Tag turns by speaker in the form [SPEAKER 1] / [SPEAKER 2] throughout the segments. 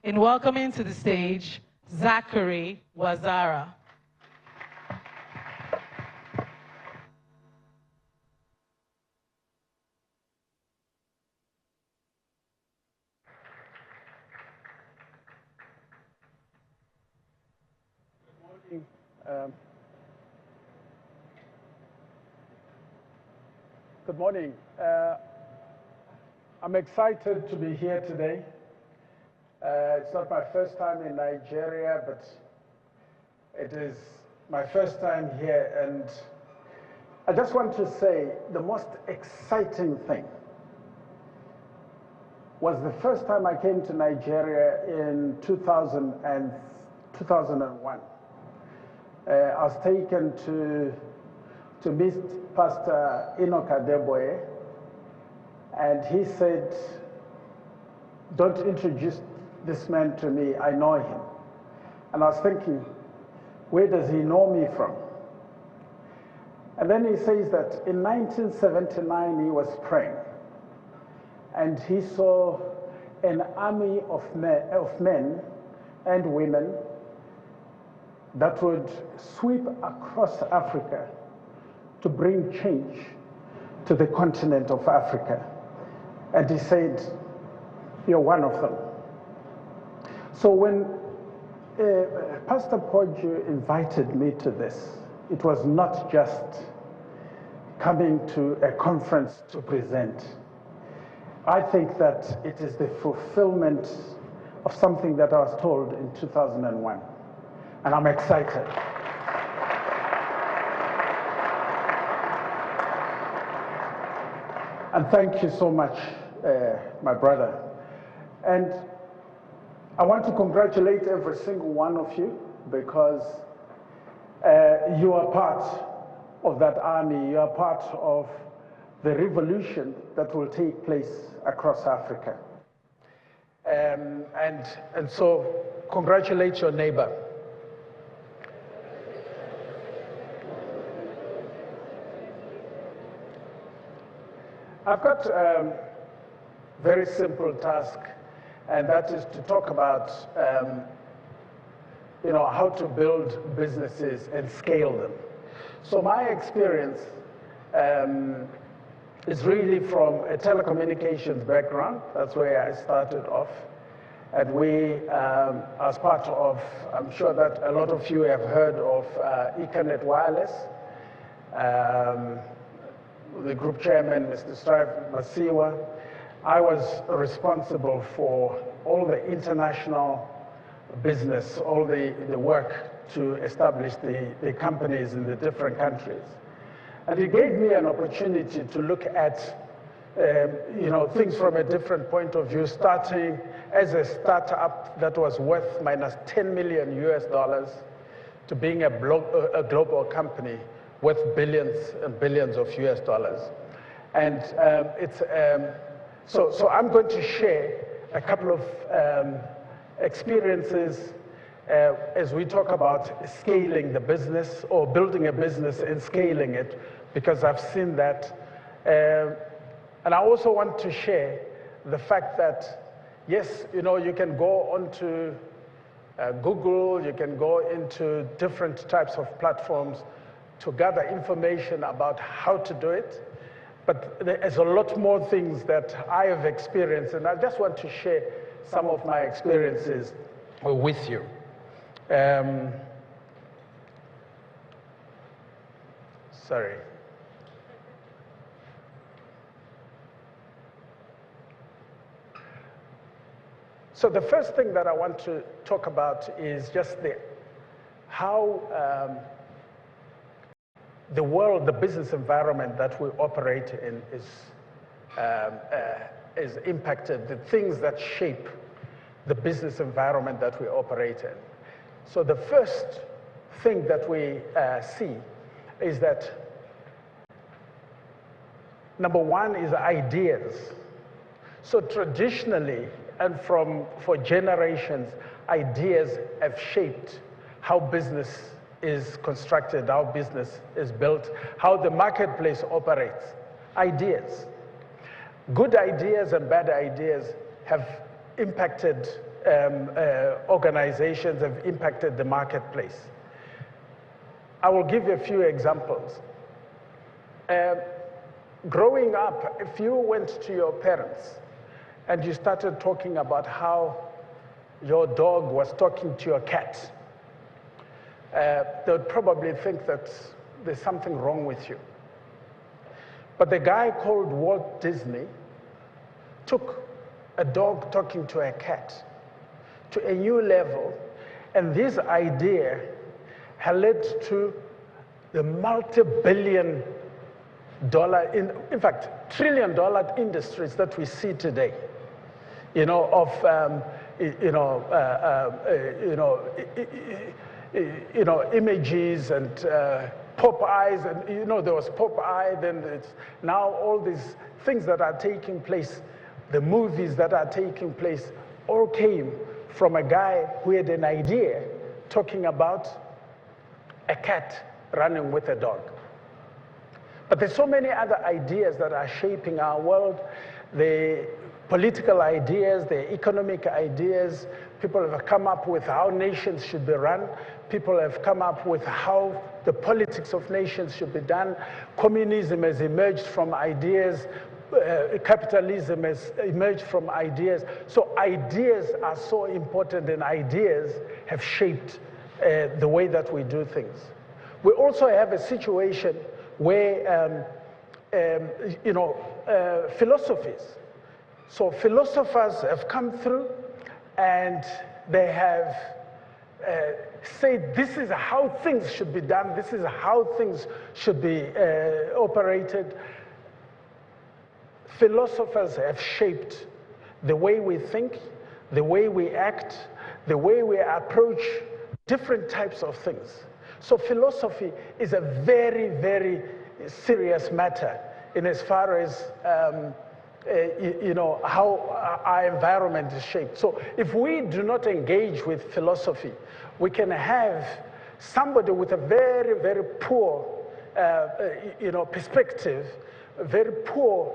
[SPEAKER 1] in welcoming to the stage Zachary Wazara.
[SPEAKER 2] Good morning. I'm excited to be here today. It's not my first time in Nigeria, but it is my first time here, and I just want to say the most exciting thing was the first time I came to Nigeria in 2001. I was taken to meet Pastor Enoch Adeboye, and he said, "Don't introduce this man to me, I know him." And I was thinking, where does he know me from? And then he says that in 1979 he was praying, and he saw an army of men and women that would sweep across Africa to bring change to the continent of Africa. And he said, "You're one of them." So when Pastor Poju invited me to this, it was not just coming to a conference to present. I think that it is the fulfillment of something that I was told in 2001. And I'm excited. And thank you so much, my brother. And I want to congratulate every single one of you, because you are part of that army. You are part of the revolution that will take place across Africa. And so congratulate your neighbor. I've got a very simple task, and that is to talk about how to build businesses and scale them. So my experience is really from a telecommunications background. That's where I started off. And we, as part of, I'm sure that a lot of you have heard of Ethernet Wireless. The group chairman, Mr. Strive Masiwa, I was responsible for all the international business, all the work to establish the companies in the different countries. And it gave me an opportunity to look at things from a different point of view, starting as a startup that was worth minus $10 million to being a global company worth billions and billions of US dollars. And so I'm going to share a couple of experiences as we talk about scaling the business, or building a business and scaling it, because I've seen that. And I also want to share the fact that, yes, you can go onto Google, you can go into different types of platforms to gather information about how to do it. But there's a lot more things that I have experienced, and I just want to share some of my experiences with you. Sorry. So the first thing that I want to talk about is just how the world, the business environment that we operate in is impacted, the things that shape the business environment that we operate in. So the first thing that we see is that, number one is ideas. So traditionally, and for generations, ideas have shaped how business is constructed, how business is built, how the marketplace operates. Ideas. Good ideas and bad ideas have impacted organizations have impacted the marketplace. I will give you a few examples. Growing up, if you went to your parents and you started talking about how your dog was talking to your cat, they would probably think that there's something wrong with you. But the guy called Walt Disney took a dog talking to a cat to a new level, and this idea has led to the multi-billion dollar, in fact, trillion-dollar industries that we see today, of images and Popeyes, and there was Popeye, then it's now all these things that are taking place, the movies that are taking place, all came from a guy who had an idea talking about a cat running with a dog. But there's so many other ideas that are shaping our world, the political ideas, the economic ideas. People have come up with how nations should be run. People have come up with how the politics of nations should be done. Communism has emerged from ideas. Capitalism has emerged from ideas. So ideas are so important, and ideas have shaped the way that we do things. We also have a situation where, philosophies. So philosophers have come through and they have said this is how things should be done, this is how things should be operated. Philosophers have shaped the way we think, the way we act, the way we approach different types of things. So philosophy is a very, very serious matter in as far as how our environment is shaped. So if we do not engage with philosophy, we can have somebody with a very, very poor perspective, very poor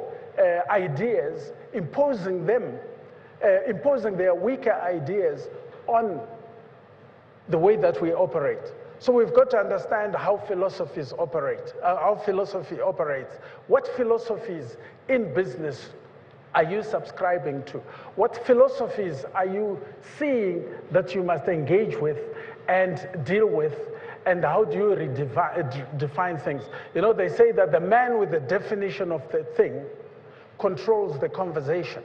[SPEAKER 2] ideas, imposing their weaker ideas on the way that we operate. So we've got to understand how philosophies operate, how philosophy operates. What philosophies in business are you subscribing to? What philosophies are you seeing that you must engage with and deal with? And how do you define things? They say that the man with the definition of the thing controls the conversation.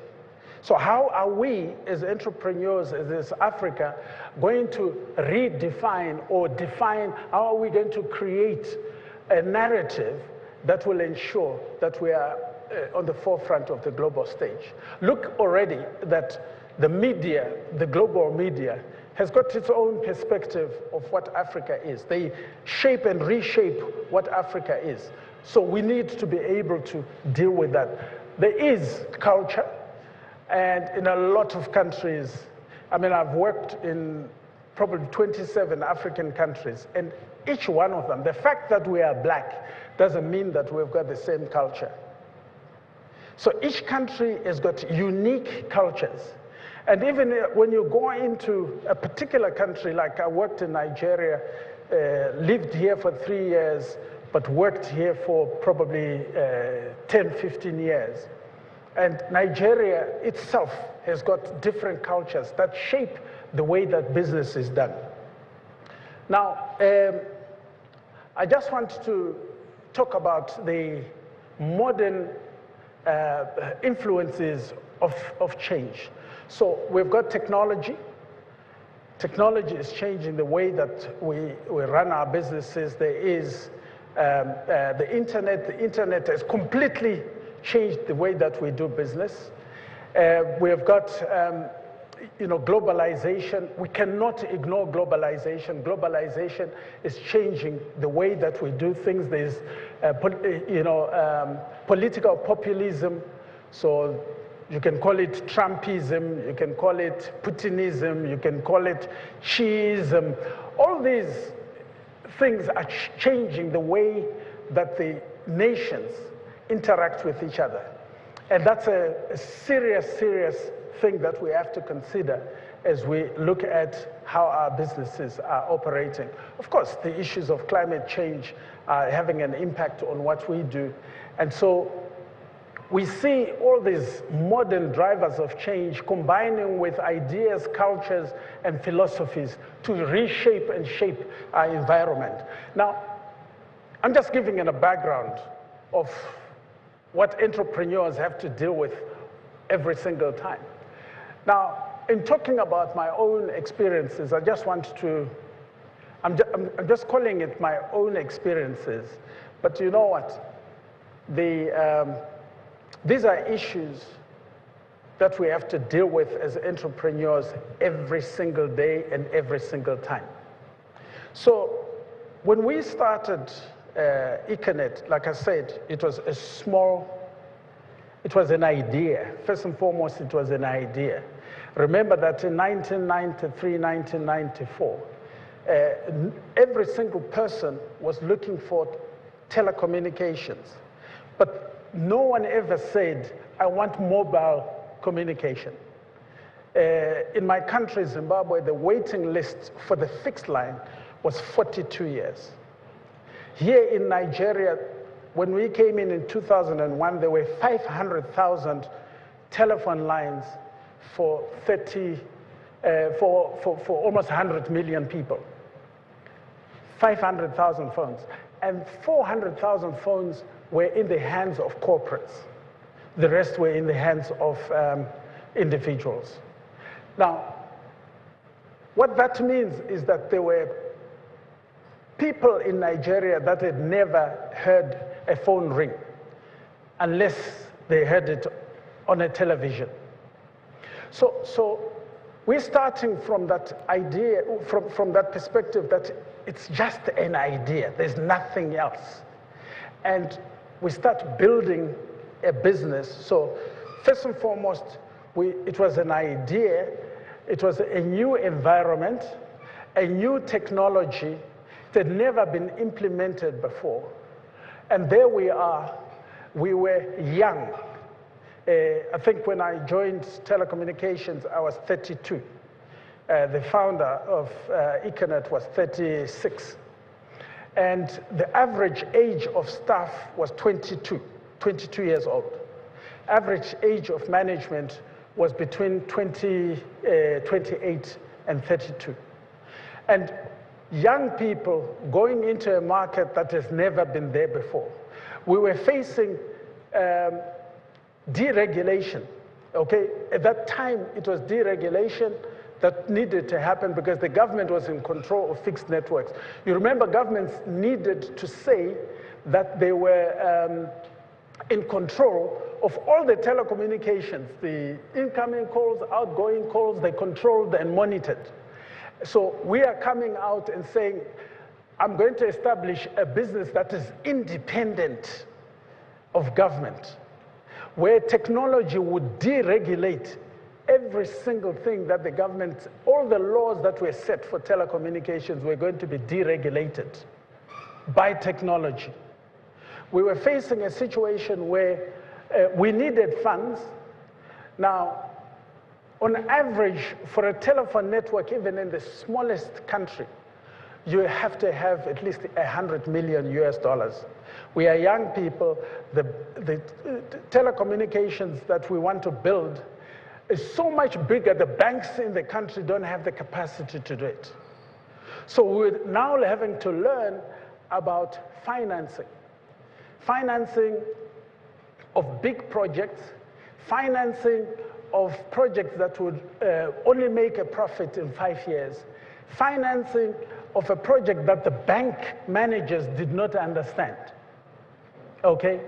[SPEAKER 2] So how are we as entrepreneurs, as Africa, going to redefine or define, how are we going to create a narrative that will ensure that we are on the forefront of the global stage? Look already that the media, the global media, has got its own perspective of what Africa is. They shape and reshape what Africa is. So we need to be able to deal with that. There is culture. And in a lot of countries, I've worked in probably 27 African countries, and each one of them, the fact that we are black doesn't mean that we've got the same culture. So each country has got unique cultures. And even when you go into a particular country, like I worked in Nigeria, lived here for 3 years, but worked here for probably 10, 15 years. And Nigeria itself has got different cultures that shape the way that business is done. Now, I just want to talk about the modern influences of change. So we've got technology. Technology is changing the way that we run our businesses. There is the internet. The internet has completely changed the way that we do business. We've got globalization. We cannot ignore globalization. Globalization is changing the way that we do things. There's political populism. So you can call it Trumpism, you can call it Putinism, you can call it Shiism. All these things are changing the way that the nations interact with each other. And that's a serious, serious thing that we have to consider as we look at how our businesses are operating. Of course, the issues of climate change are having an impact on what we do. And so we see all these modern drivers of change combining with ideas, cultures, and philosophies to reshape and shape our environment. Now, I'm just giving you a background of what entrepreneurs have to deal with every single time. Now, in talking about my own experiences, I just want to, I'm just calling it my own experiences, but you know what? These are issues that we have to deal with as entrepreneurs every single day and every single time. So when we started Econet, like I said, it was an idea. First and foremost, it was an idea. Remember that in 1993, 1994, every single person was looking for telecommunications, but no one ever said, I want mobile communication. In my country, Zimbabwe, the waiting list for the fixed line was 42 years. Here in Nigeria, when we came in 2001, there were 500,000 telephone lines for almost 100 million people. 500,000 phones. And 400,000 phones were in the hands of corporates. The rest were in the hands of individuals. Now, what that means is that there were people in Nigeria that had never heard a phone ring unless they heard it on a television. So we're starting from that idea, from that perspective that it's just an idea, there's nothing else. And we start building a business. So first and foremost, it was an idea, it was a new environment, a new technology that had never been implemented before. And there we are, we were young. I think when I joined telecommunications, I was 32. The founder of Econet was 36. And the average age of staff was 22 years old. Average age of management was between 28 and 32. And young people going into a market that has never been there before. We were facing deregulation, okay? At that time, it was deregulation that needed to happen because the government was in control of fixed networks. You remember governments needed to say that they were in control of all the telecommunications, the incoming calls, outgoing calls, they controlled and monitored. So we are coming out and saying, I'm going to establish a business that is independent of government, where technology would deregulate every single thing that the government, all the laws that were set for telecommunications were going to be deregulated by technology. We were facing a situation where we needed funds. Now, on average, for a telephone network, even in the smallest country, you have to have at least $100 million US. We are young people. The telecommunications that we want to build is so much bigger, the banks in the country don't have the capacity to do it. So we're now having to learn about financing. Financing of big projects, financing of projects that would only make a profit in 5 years, financing of a project that the bank managers did not understand, okay?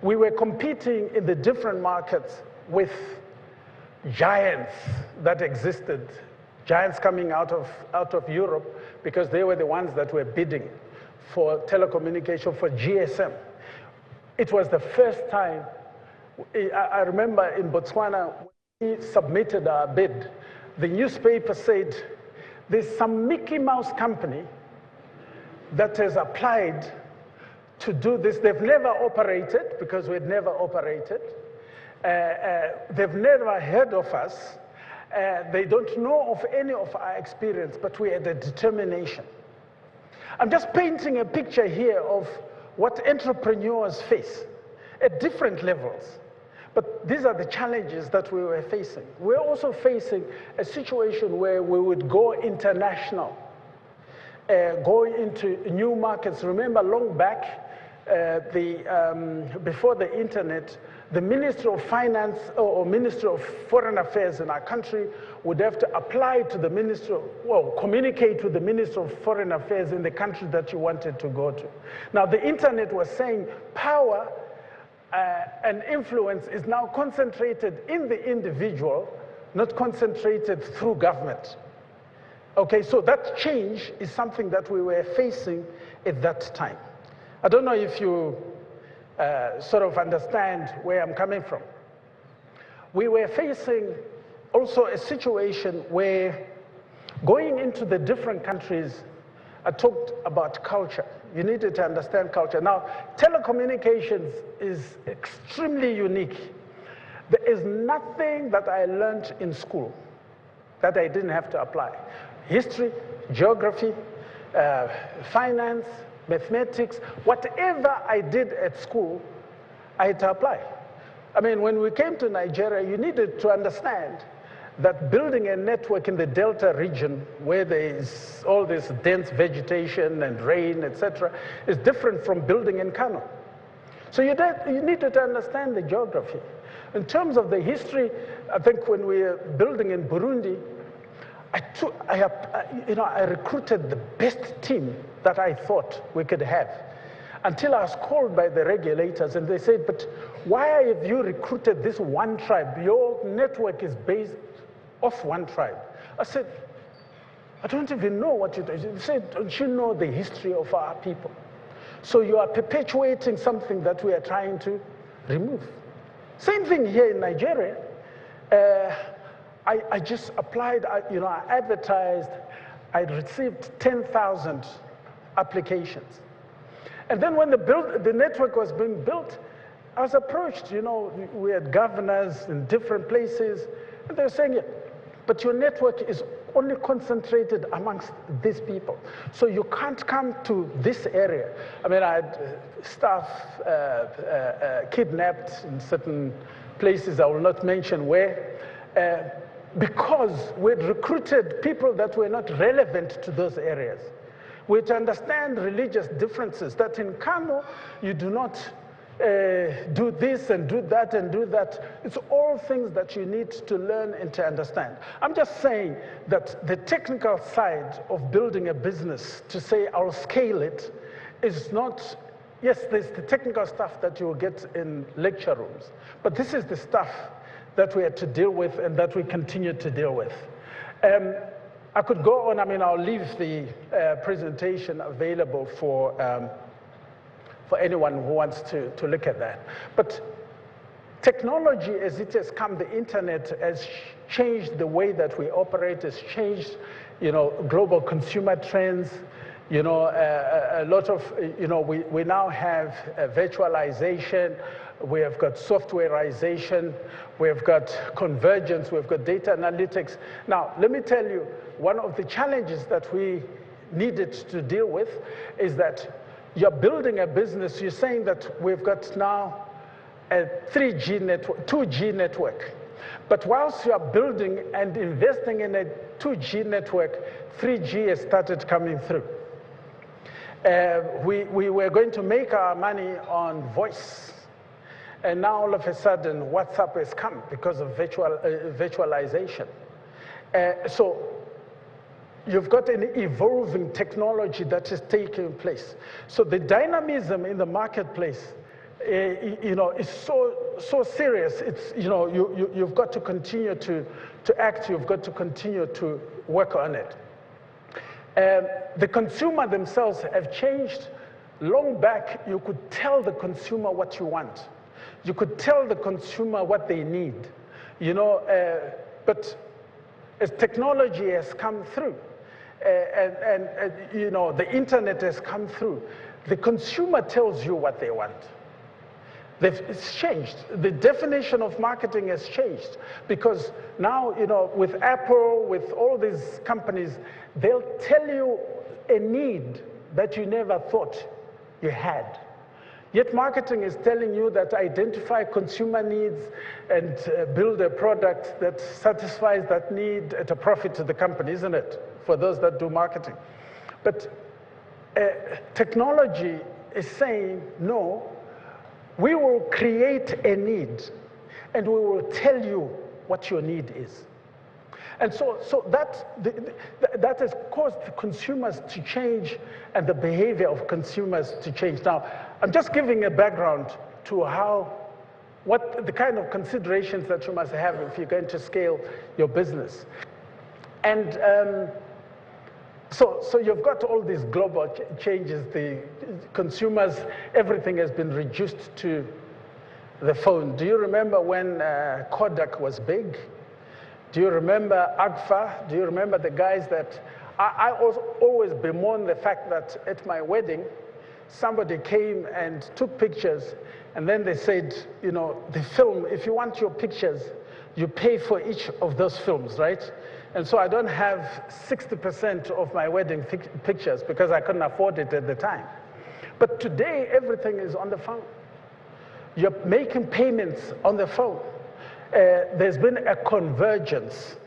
[SPEAKER 2] We were competing in the different markets with giants that existed, giants coming out of Europe because they were the ones that were bidding for telecommunication, for GSM. It was the first time, I remember in Botswana, when we submitted our bid, the newspaper said, there's some Mickey Mouse company that has applied to do this. They've never operated, because we'd never operated. They've never heard of us, They don't know of any of our experience, but we had a determination. I'm just painting a picture here of what entrepreneurs face at different levels. But these are the challenges that we were facing. We're also facing a situation where we would go international, going into new markets. Remember, long back, before the internet, the Ministry of Finance or Ministry of Foreign Affairs in our country would have to apply to the Ministry of, well, communicate with the Ministry of Foreign Affairs in the country that you wanted to go to. Now, the internet was saying power and influence is now concentrated in the individual, not concentrated through government. Okay, so that change is something that we were facing at that time. I don't know if you sort of understand where I'm coming from. We were facing also a situation where going into the different countries, I talked about culture. You needed to understand culture. Now, telecommunications is extremely unique. There is nothing that I learned in school that I didn't have to apply. History, geography, finance, mathematics, whatever I did at school, I had to apply. I mean, when we came to Nigeria, you needed to understand that building a network in the Delta region, where there is all this dense vegetation and rain, etc., is different from building in Kano. So you needed to understand the geography. In terms of the history, I think when we were building in Burundi, I recruited the best team that I thought we could have, until I was called by the regulators and they said, but why have you recruited this one tribe? Your network is based off one tribe. I said, I don't even know what you do. They said, don't you know the history of our people? So you are perpetuating something that we are trying to remove. Same thing here in Nigeria. I just applied, I advertised, I received 10,000 applications. And then when the network was being built, I was approached, we had governors in different places, and they were saying, yeah, but your network is only concentrated amongst these people. So you can't come to this area. I mean, I had staff kidnapped in certain places, I will not mention where, because we'd recruited people that were not relevant to those areas. We had to understand religious differences, that in Kano, you do not do this and do that and do that. It's all things that you need to learn and to understand. I'm just saying that the technical side of building a business, to say I'll scale it, is not, yes, there's the technical stuff that you will get in lecture rooms, but this is the stuff that we had to deal with and that we continue to deal with. I could go on, I'll leave the presentation available for anyone who wants to look at that. But technology, as it has come, the internet has changed the way that we operate, has changed, global consumer trends. A lot of, we now have virtualization, we have got softwareization, we have got convergence, we've got data analytics. Now, let me tell you, one of the challenges that we needed to deal with is that you're building a business, you're saying that we've got now a 3G network, 2G network. But whilst you're building and investing in a 2G network, 3G has started coming through. We were going to make our money on voice. And now all of a sudden, WhatsApp has come because of virtualization. So you've got an evolving technology that is taking place. So the dynamism in the marketplace, is so serious. It's, you've got to continue to act. You've got to continue to work on it. The consumer themselves have changed. Long back, you could tell the consumer what you want. You could tell the consumer what they need, but as technology has come through, and the internet has come through, the consumer tells you what they want. It's changed. The definition of marketing has changed because now, with Apple, with all these companies, they'll tell you a need that you never thought you had. Yet marketing is telling you that identify consumer needs and build a product that satisfies that need at a profit to the company, isn't it? For those that do marketing. But technology is saying, no, we will create a need and we will tell you what your need is. And so that has caused consumers to change and the behavior of consumers to change. Now, I'm just giving a background to what the kind of considerations that you must have if you're going to scale your business. And so you've got all these global changes, the consumers, everything has been reduced to the phone. Do you remember when Kodak was big? Do you remember Agfa? Do you remember the guys that, I always bemoan the fact that at my wedding, somebody came and took pictures, and then they said, the film, if you want your pictures, you pay for each of those films, right? And so I don't have 60% of my wedding pictures because I couldn't afford it at the time. But today, everything is on the phone. You're making payments on the phone. There's been a convergence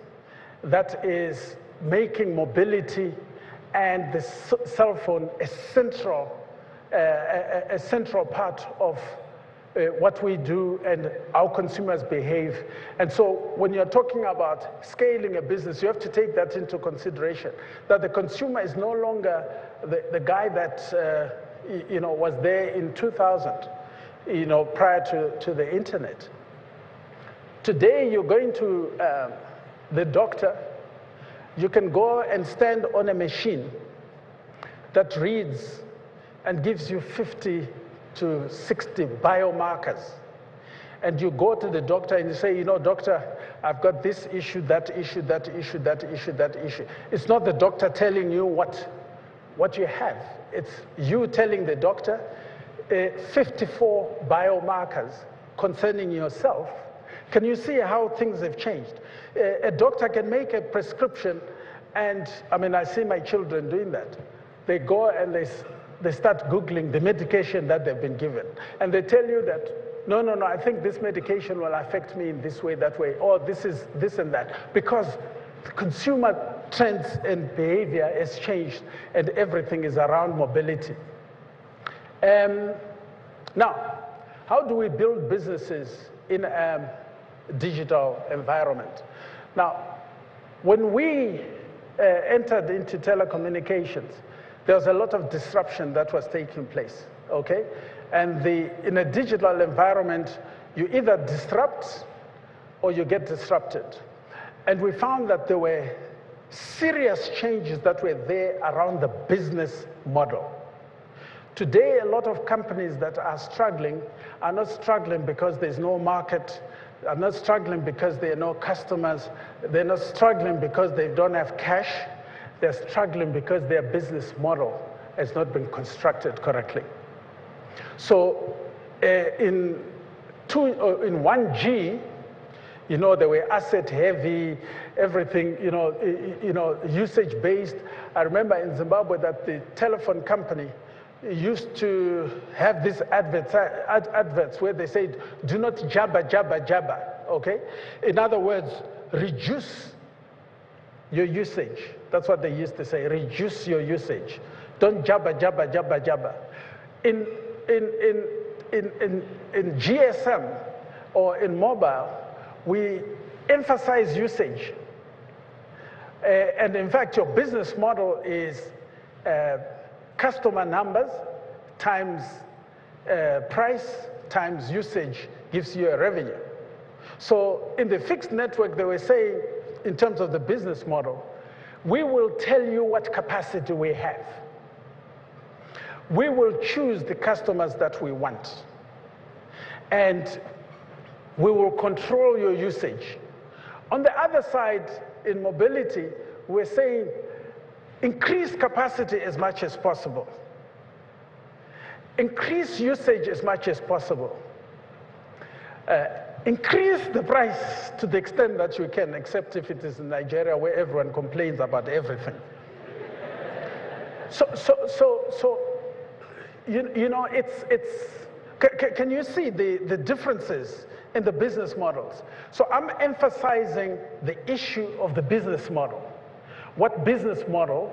[SPEAKER 2] that is making mobility and the cell phone a central part of what we do and how consumers behave. And so when you're talking about scaling a business, you have to take that into consideration, that the consumer is no longer the guy that was there in 2000, prior to the internet. Today, you're going to the doctor, you can go and stand on a machine that reads and gives you 50 to 60 biomarkers. And you go to the doctor and you say, doctor, I've got this issue, that issue, that issue, that issue, that issue. It's not the doctor telling you what you have. It's you telling the doctor 54 biomarkers concerning yourself. Can you see how things have changed? A doctor can make a prescription, and I see my children doing that. They go and they start Googling the medication that they've been given. And they tell you that, no, I think this medication will affect me in this way, that way, or this is this and that. Because the consumer trends and behavior has changed, and everything is around mobility. Now, how do we build businesses in a digital environment? Now, when we entered into telecommunications, there was a lot of disruption that was taking place, okay? And in a digital environment, you either disrupt or you get disrupted. And we found that there were serious changes that were there around the business model. Today, a lot of companies that are struggling are not struggling because there's no market, are not struggling because there are no customers, they're not struggling because they don't have cash, they're struggling because their business model has not been constructed correctly. So in 1G, they were asset heavy, everything, usage based. I remember in Zimbabwe that the telephone company used to have these adverts where they said, do not jabba, jabba, jabba, okay? In other words, reduce your usage. That's what they used to say, reduce your usage. Don't jabba, jabba, jabba, jabba. In GSM or in mobile, we emphasize usage. And in fact, your business model is customer numbers times price times usage gives you a revenue. So in the fixed network, they were saying, in terms of the business model, we will tell you what capacity we have. We will choose the customers that we want. And we will control your usage. On the other side, in mobility, we're saying, increase capacity as much as possible. Increase usage as much as possible. increase the price to the extent that you can, except if it is in Nigeria where everyone complains about everything. So you know, can you see the differences in the business models? So I'm emphasizing the issue of the business model. What business model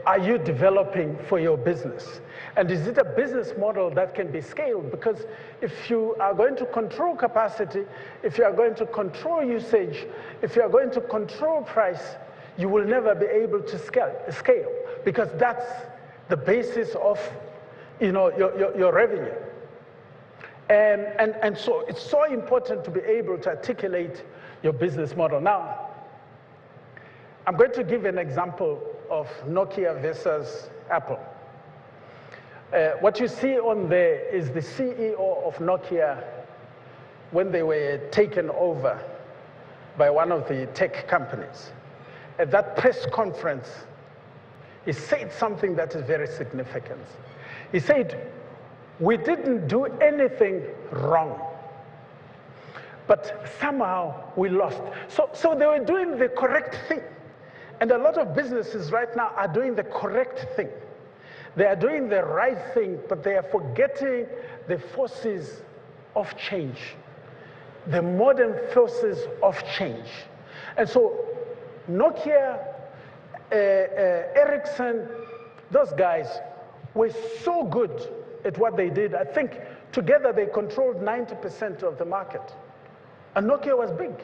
[SPEAKER 2] are you developing for your business? And is it a business model that can be scaled? Because if you are going to control capacity, if you are going to control usage, if you are going to control price, you will never be able to scale because that's the basis of, you know, your revenue. And so it's so important to be able to articulate your business model. Now, I'm going to give an example of Nokia versus Apple. What you see on there is the CEO of Nokia when they were taken over by one of the tech companies. At that press conference, he said something that is very significant. He said, "We didn't do anything wrong, but somehow we lost." So they were doing the correct thing. And a lot of businesses right now are doing the correct thing. They are doing the right thing, but they are forgetting the forces of change, the modern forces of change. And so Nokia, Ericsson, those guys were so good at what they did. I think together they controlled 90% of the market. And Nokia was big.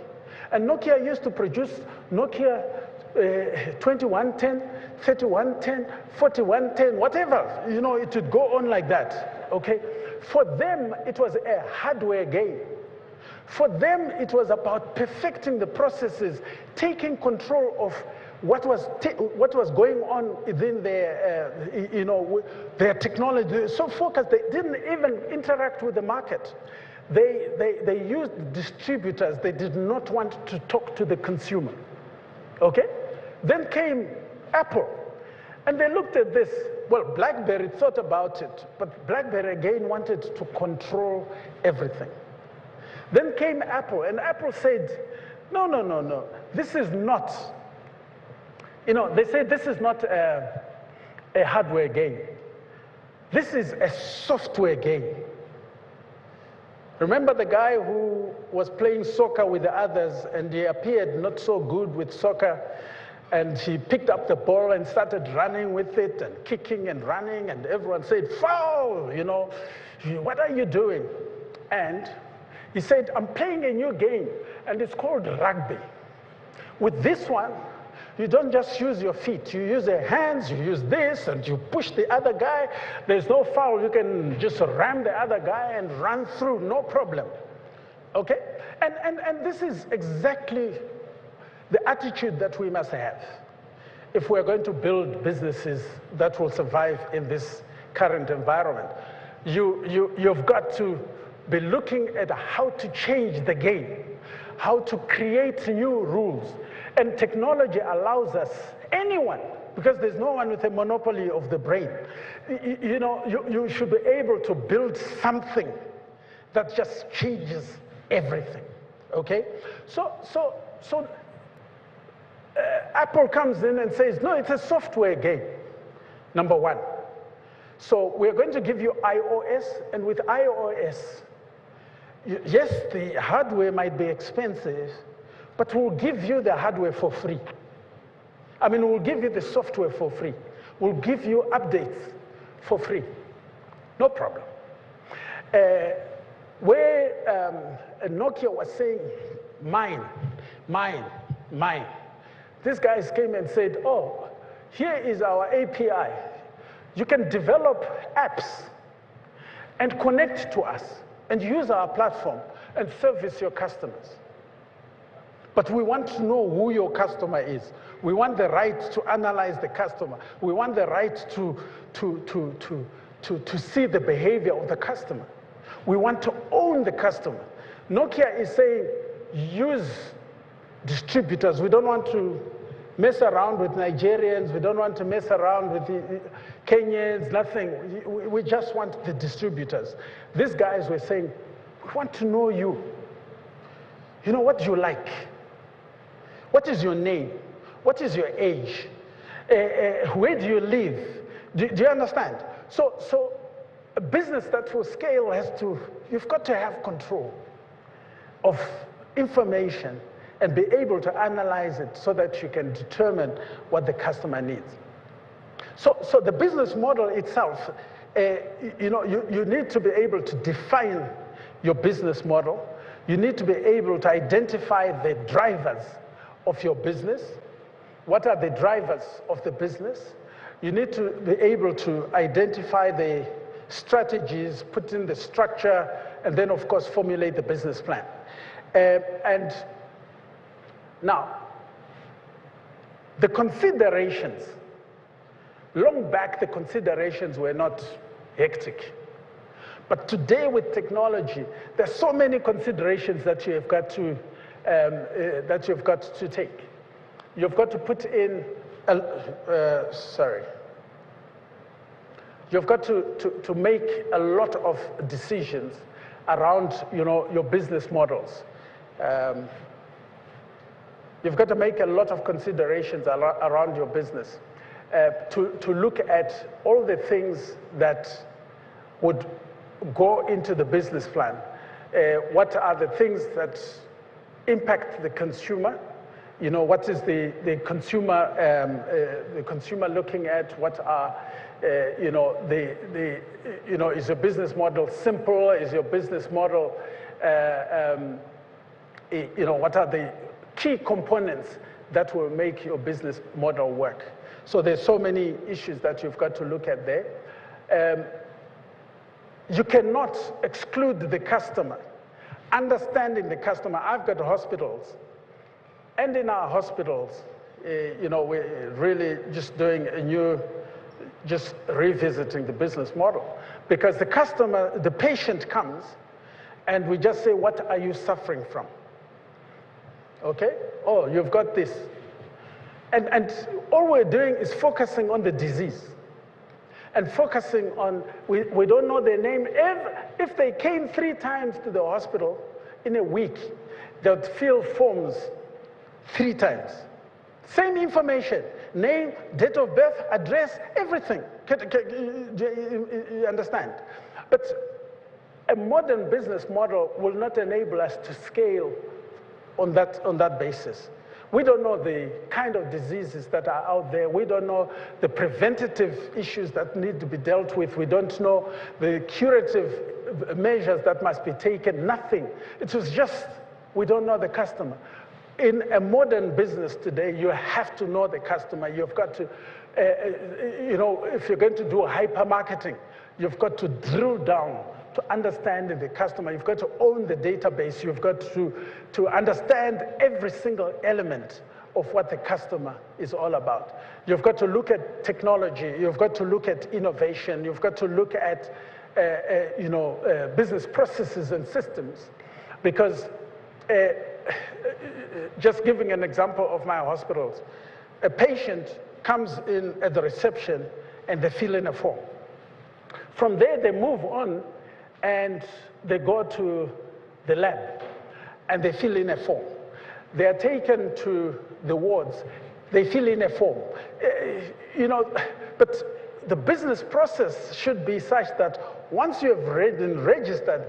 [SPEAKER 2] And Nokia used to produce Nokia 2110, 3110, 4110, whatever. You know, it would go on like that, okay? For them, it was a hardware game. For them, it was about perfecting the processes, taking control of what was going on within their, you know, their technology. They were so focused, they didn't even interact with the market. They used distributors. They did not want to talk to the consumer, okay? Then came Apple, and they looked at this. Well, BlackBerry thought about it, but BlackBerry again wanted to control everything. Then came Apple, and Apple said, no, this is not, you know, they said this is not a hardware game. This is a software game. Remember the guy who was playing soccer with the others and he appeared not so good with soccer and he picked up the ball and started running with it and kicking and running and everyone said, foul, you know, what are you doing? And he said, I'm playing a new game and it's called rugby. With this one, you don't just use your feet, you use your hands, you use this, and you push the other guy. There's no foul, you can just ram the other guy and run through, no problem, okay? And this is exactly the attitude that we must have if we're going to build businesses that will survive in this current environment. You've got to be looking at how to change the game, how to create new rules. And technology allows us, anyone, because there's no one with a monopoly of the brain, you know, you should be able to build something that just changes everything, okay? So Apple comes in and says, no, it's a software game, number one. So we're going to give you iOS, and with iOS, yes, the hardware might be expensive, but we'll give you the hardware for free. I mean, we'll give you the software for free. We'll give you updates for free. No problem. Where Nokia was saying, mine. These guys came and said, oh, here is our API. You can develop apps and connect to us and use our platform and service your customers. But we want to know who your customer is. We want the right to analyze the customer. We want the right to see the behavior of the customer. We want to own the customer. Nokia is saying, use distributors. We don't want to mess around with Nigerians. We don't want to mess around with the Kenyans, nothing. We just want the distributors. These guys were saying, We want to know you. You know, what do you like? What is your name? What is your age? Where do you live? Do you understand? So a business that will scale you've got to have control of information and be able to analyze it so that you can determine what the customer needs. So the business model itself, you need to be able to define your business model. You need to be able to identify the drivers of your business. What are the drivers of the business? You need to be able to identify the strategies, put in the structure, and then, of course, formulate the business plan. And now, the considerations. Long back, the considerations were not hectic. But today, with technology, there's so many considerations that you have got to take. You've got to put in, you've got to make a lot of decisions around, your business models. You've got to make a lot of considerations around your business to look at all the things that would go into the business plan. What are the things that impact the consumer? What is the consumer looking at? What are, is your business model simple? Is your business model, what are the key components that will make your business model work? So there's so many issues that you've got to look at there. You cannot exclude the customer. Understanding the customer. I've got hospitals, and in our hospitals, we're really just just revisiting the business model. Because the patient comes, and we just say, what are you suffering from? Okay? Oh, you've got this. And all we're doing is focusing on the disease. And focusing on, we don't know their name. If they came 3 times to the hospital in a week, they'd fill forms 3 times. Same information, name, date of birth, address, everything. You understand? But a modern business model will not enable us to scale on that basis. We don't know the kind of diseases that are out there. We don't know the preventative issues that need to be dealt with. We don't know the curative measures that must be taken. Nothing. It was just, we don't know the customer. In a modern business today, you have to know the customer. You've got to, if you're going to do hypermarketing, you've got to drill down to understand the customer. You've got to own the database. You've got to understand every single element of what the customer is all about. You've got to look at technology. You've got to look at innovation. You've got to look at business processes and systems. Because just giving an example of my hospitals, a patient comes in at the reception and they fill in a form. From there, they move on and they go to the lab and they fill in a form. They are taken to the wards, they fill in a form. But the business process should be such that once you have been registered,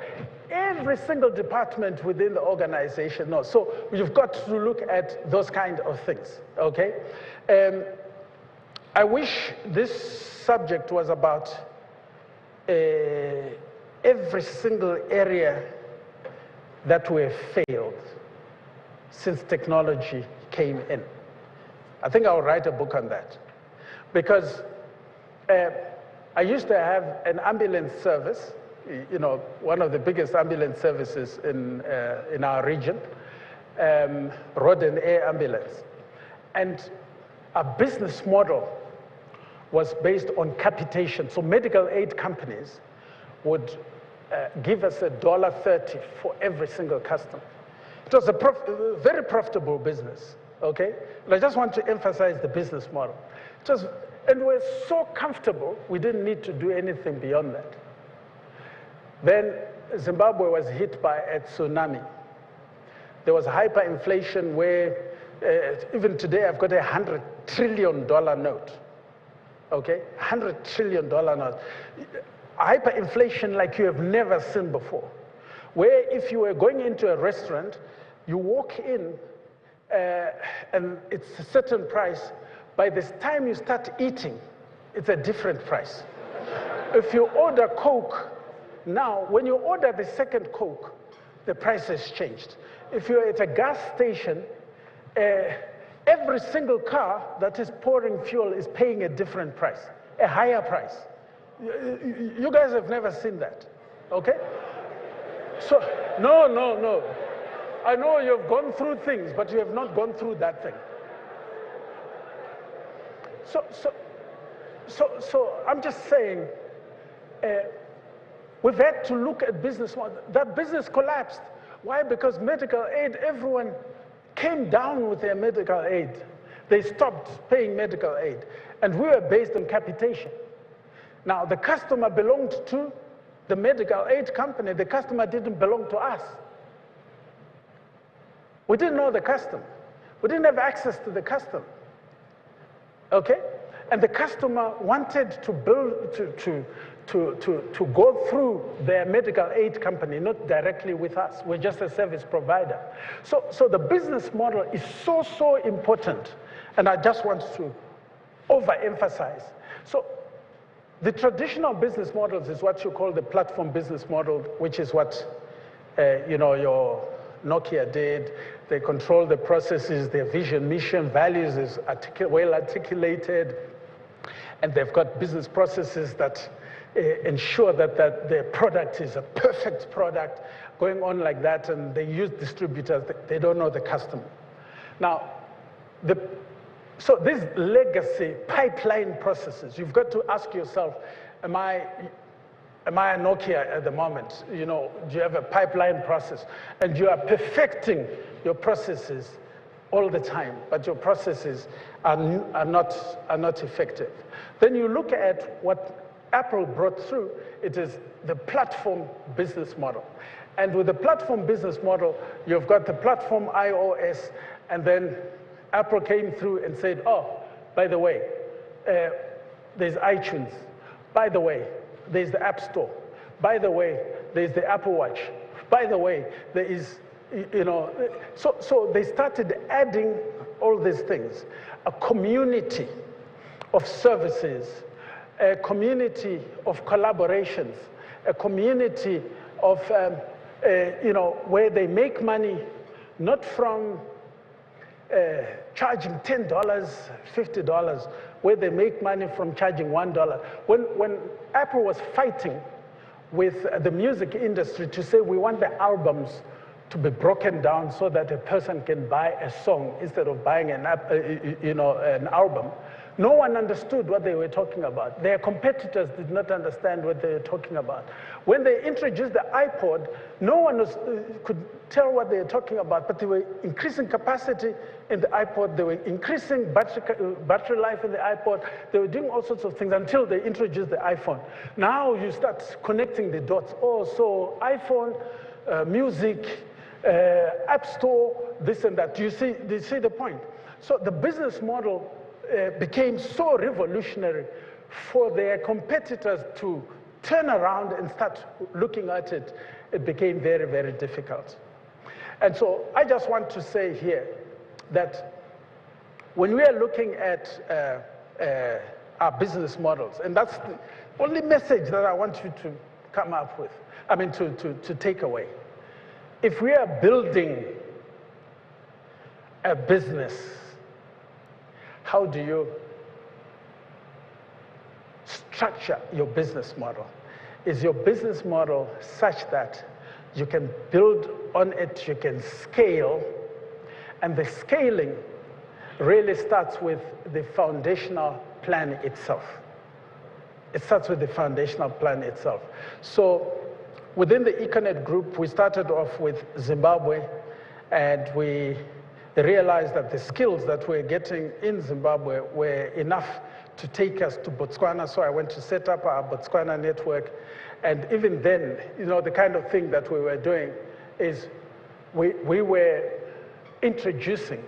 [SPEAKER 2] every single department within the organization knows. So you've got to look at those kind of things, okay? I wish this subject was about every single area that we have failed since technology came in. I think I'll write a book on that. Because I used to have an ambulance service, one of the biggest ambulance services in our region, road and air ambulance. And our business model was based on capitation. So medical aid companies would give us $1.30 for every single customer. It was a very profitable business, okay? And I just want to emphasize the business model. And we're so comfortable, we didn't need to do anything beyond that. Then Zimbabwe was hit by a tsunami. There was hyperinflation where, even today, I've got a $100 trillion note. Okay, $100 trillion note. Hyperinflation like you have never seen before. Where if you were going into a restaurant, you walk in and it's a certain price. By the time you start eating, it's a different price. If you order Coke, now when you order the second Coke, the price has changed. If you're at a gas station, every single car that is pouring fuel is paying a different price, a higher price. You guys have never seen that, okay? So, no. I know you've gone through things, but you have not gone through that thing. So I'm just saying, we've had to look at business. That business collapsed. Why? Because medical aid, everyone came down with their medical aid. They stopped paying medical aid. And we were based on capitation. Now, the customer belonged to the medical aid company. The customer didn't belong to us. We didn't know the customer. We didn't have access to the customer. Okay? And the customer wanted to build, to go through their medical aid company, not directly with us. We're just a service provider. So the business model is so important. And I just want to overemphasize. So the traditional business models is what you call the platform business model, which is what your Nokia did. They control the processes, their vision, mission, values is well articulated. And they've got business processes that ensure that their product is a perfect product, going on like that, and they use distributors. They don't know the customer. Now, so these legacy pipeline processes, you've got to ask yourself, am I a Nokia at the moment? Do you have a pipeline process? And you are perfecting your processes all the time, but your processes are not effective. Then you look at what Apple brought through. It is the platform business model. And with the platform business model, you've got the platform iOS, and then Apple came through and said, oh, by the way, there's iTunes. By the way, there's the App Store. By the way, there's the Apple Watch. By the way, there is, so they started adding all these things. A community of services, a community of collaborations, a community of, where they make money, not from charging $10, $50, where they make money from charging $1. When Apple was fighting with the music industry to say we want the albums to be broken down so that a person can buy a song instead of buying an album, no one understood what they were talking about. Their competitors did not understand what they were talking about. When they introduced the iPod, no one could tell what they were talking about, but they were increasing capacity in the iPod, they were increasing battery life in the iPod, they were doing all sorts of things until they introduced the iPhone. Now you start connecting the dots. Oh, so iPhone, music, App Store, this and that. Do you see the point? So the business model became so revolutionary for their competitors to turn around and start looking at it. It became very, very difficult. And so I just want to say here that when we are looking at our business models, and that's the only message that I want you to come up with, to take away. If we are building a business, how do you structure your business model? Is your business model such that you can build on it, you can scale, and the scaling really starts with the foundational plan itself. It starts with the foundational plan itself. So within the Econet group, we started off with Zimbabwe, and we realized that the skills that we're getting in Zimbabwe were enough to take us to Botswana, so I went to set up our Botswana network. And even then, you know, the kind of thing that we were doing is we were introducing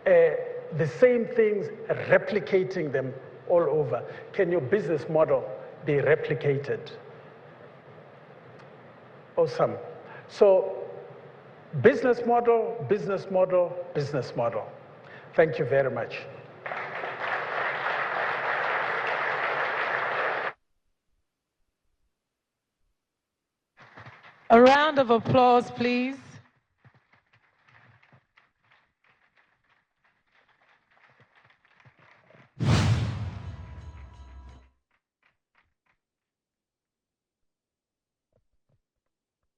[SPEAKER 2] the same things, replicating them all over. Can your business model be replicated? Awesome. So business model, business model, business model. Thank you very much.
[SPEAKER 1] A round of applause, please.